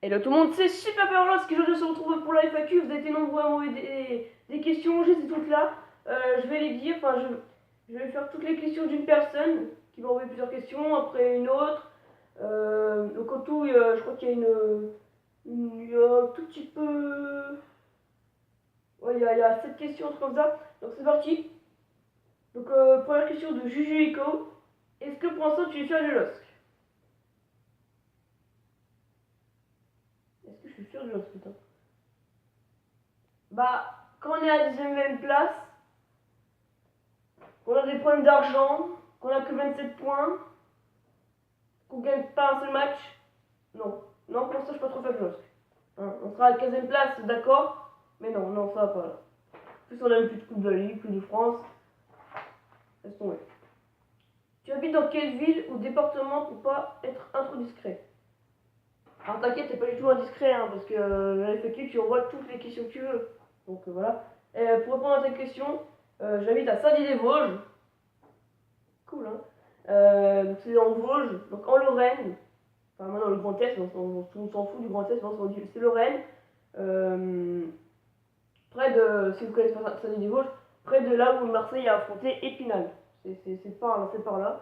Hello tout le monde, c'est Super Perlos qui je se retrouve pour la FAQ. Vous avez été nombreux à m'envoyer des questions, j'ai ces trucs-là. Je vais les dire, je vais faire toutes les questions d'une personne qui m'a envoyé plusieurs questions, après une autre. Donc en tout, je crois qu'il y a il y a un tout petit peu... Ouais, il y a 7 questions, un truc comme ça. Donc c'est parti. Donc première question de Juju Eco. Est-ce que pour l'instant tu es sûr du LOSC? Est-ce que je suis sûr du LOSC, putain? Bah, quand on est à la 19ème place, qu'on a des problèmes d'argent, qu'on a que 27 points, qu'on gagne pas un seul match, non. Non, pour ça, je suis pas trop fan de LOSC. Hein, on sera à la 15ème place, d'accord, mais non, non, ça va pas là. En plus, on a eu plus de Coupe de la Ligue, plus de France. Laisse tomber. Tu habites dans quelle ville ou département pour pas être un trop discret? Alors t'inquiète, t'es pas du tout indiscret, hein, parce que la FAQ, tu envoies toutes les questions que tu veux. Donc voilà. Et, pour répondre à ta question, j'habite à Saint-Dié-des-Vosges. Cool, hein. Donc c'est en Vosges, donc en Lorraine. Enfin, maintenant le Grand Est, on s'en fout du Grand Est, c'est Lorraine. Euh, Près de, si vous connaissez pas Saint-Denis-des-Vosges, près de là où Marseille a affronté Épinal. C'est par là, c'est par là.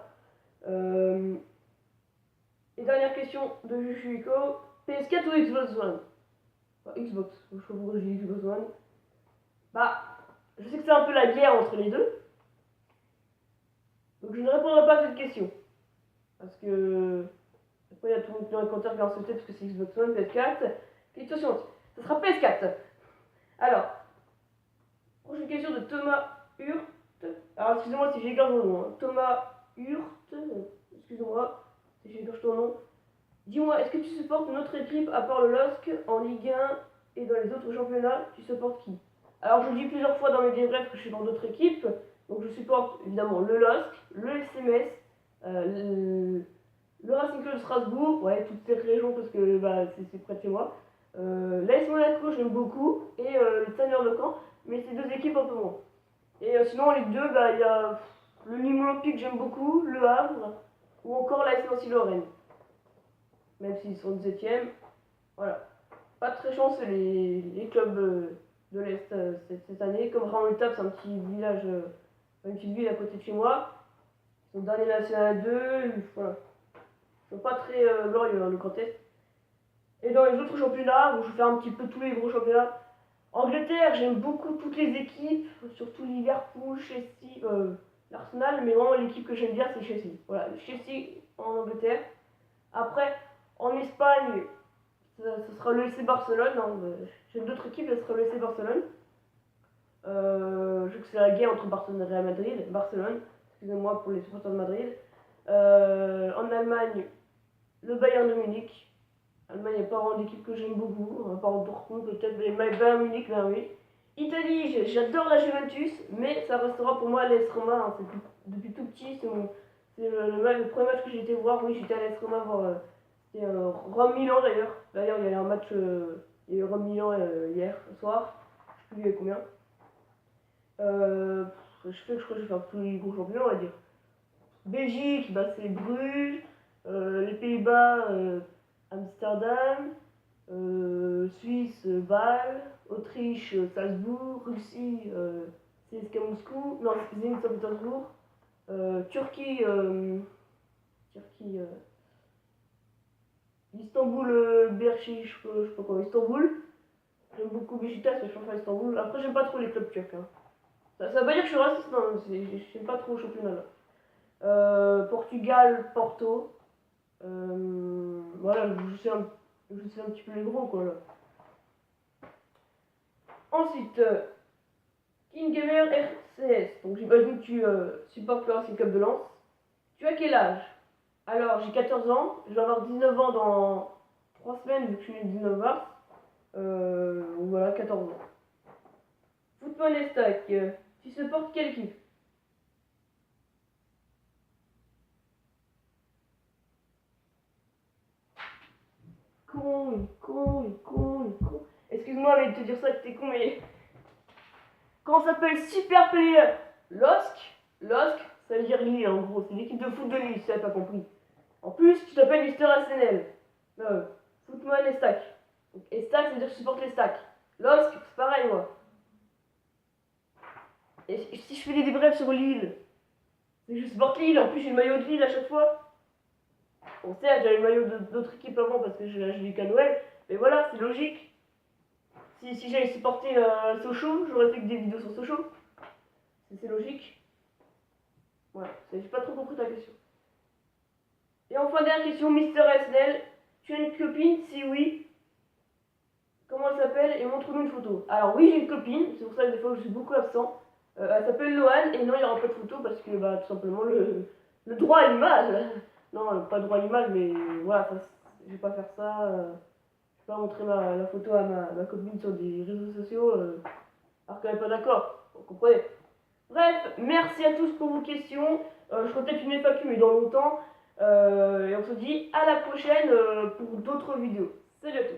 Et dernière question de Jujuico, PS4 ou Xbox One? Enfin, Xbox, je sais pas pourquoi je dis Xbox One. Bah, je sais que c'est un peu la guerre entre les deux. Donc je ne répondrai pas à cette question. Parce que après, il y a tout le monde dans les commentaires qui va insulter parce que c'est Xbox One, PS4. Question suivante. Ce sera PS4. Alors, prochaine question de Thomas Hurt. Alors, excusez-moi si j'égorge mon nom. Hein. Thomas Hurt. Excusez-moi si j'égorge ton nom. Dis-moi, est-ce que tu supportes une autre équipe à part le LOSC en Ligue 1 et dans les autres championnats? Tu supportes qui? Alors, je dis plusieurs fois dans mes débriefs que je suis dans d'autres équipes. Donc, je supporte évidemment le LOSC, le SMS, le Racing Club de Strasbourg, ouais, toutes ces régions parce que bah, c'est près de chez moi. L'AS Monaco, j'aime beaucoup, et le Standard de Caen, mais c'est deux équipes un peu moins. Et sinon, les deux, bah, il y a le Nîmes Olympique, j'aime beaucoup, le Havre, ou encore l'AS Nancy-Lorraine, même s'ils sont 17ème. Voilà. Pas très chanceux les clubs de l'Est cette année. Comme Raon-Étape, c'est un petit village, une petite ville à côté de chez moi. Ils sont derniers national 2, voilà. Ils sont pas très glorieux, hein, le Grand Est. Et dans les autres championnats, où je fais un petit peu tous les gros championnats, Angleterre, j'aime beaucoup toutes les équipes, surtout Liverpool, Chelsea, l'Arsenal, mais vraiment l'équipe que j'aime bien, c'est Chelsea. Voilà, Chelsea en Angleterre. Après, en Espagne, ce sera le FC Barcelone. Hein. J'aime d'autres équipes, ce sera le FC Barcelone. Je sais que c'est la guerre entre Barcelone et Real Madrid. Barcelone, excusez-moi pour les supporters de Madrid. En Allemagne, le Bayern de Munich. L'Allemagne n'est pas vraiment d'équipe que j'aime beaucoup, à part Dortmund peut-être, mais Bayern Munich, ben oui. Italie, j'adore la Juventus, mais ça restera pour moi l'AS Roma. Hein, depuis tout petit, c'est le premier match que j'ai été voir. Oui, j'étais à l'AS Roma voir. C'était Rome-Milan d'ailleurs. D'ailleurs, il y a eu un match, il y a eu Rome-Milan hier soir. Je sais plus combien. Je crois que je vais faire tous les gros championnats, on va dire. Belgique, bah, c'est Bruges. Les Pays-Bas, Amsterdam. Suisse, Bâle. Autriche, Salzbourg. Russie, CSKA Moscou. Non, Zénith Saint-Pétersbourg. Turquie, Turquie, Istanbul, Berchi, je sais pas quoi, Istanbul. J'aime beaucoup Beşiktaş, mais je préfère Istanbul. Après, j'aime pas trop les clubs turcs. Hein. Ça veut pas dire que je suis raciste, non, j'aime pas trop le championnat là. Portugal, Porto. Voilà, je sais un petit peu les gros quoi là. Ensuite, King Gamer RCS. Donc j'imagine que tu supportes le Racing Club de Lens. Tu as quel âge? Alors j'ai 14 ans, je vais avoir 19 ans dans 3 semaines vu que je suis né le 19 mars. Voilà, 14 ans. Football et stack, tu supportes quelle équipe? Con. Excuse-moi mais de te dire ça que t'es con, mais quand on s'appelle Super Player LOSC, ça veut dire Lille en gros, c'est l'équipe de foot de Lille, si t'avais pas compris. En plus, tu t'appelles Mister SNL. Footman et Stack. Donc, et Stack, ça veut dire que je supporte les stacks. Losk, c'est pareil, moi. Et si je fais des débriefs sur Lille, c'est que je supporte Lille. En plus, j'ai le maillot de Lille à chaque fois. On sait, j'avais le maillot d'autres équipes avant parce que je l'ai qu'à Noël. Mais voilà, c'est logique. Si j'avais supporté Sochaux, j'aurais fait que des vidéos sur Sochaux. C'est logique. Voilà, j'ai pas trop compris ta question. Et enfin, dernière question, Mister SNL. Tu as une copine? Si oui, comment elle s'appelle? Et montre-nous une photo. Alors oui, j'ai une copine, c'est pour ça que des fois je suis beaucoup absent. Elle s'appelle Loane, et non, il n'y aura pas de photo parce que bah, tout simplement le droit à l'image. Non, pas le droit à l'image, mais voilà, ça, je vais pas faire ça. Je vais pas montrer la photo à ma copine sur des réseaux sociaux alors qu'elle n'est pas d'accord. Vous comprenez? Bref, merci à tous pour vos questions. Je ferai peut-être une FAQ, mais dans longtemps. Et on se dit à la prochaine pour d'autres vidéos. Salut à tous!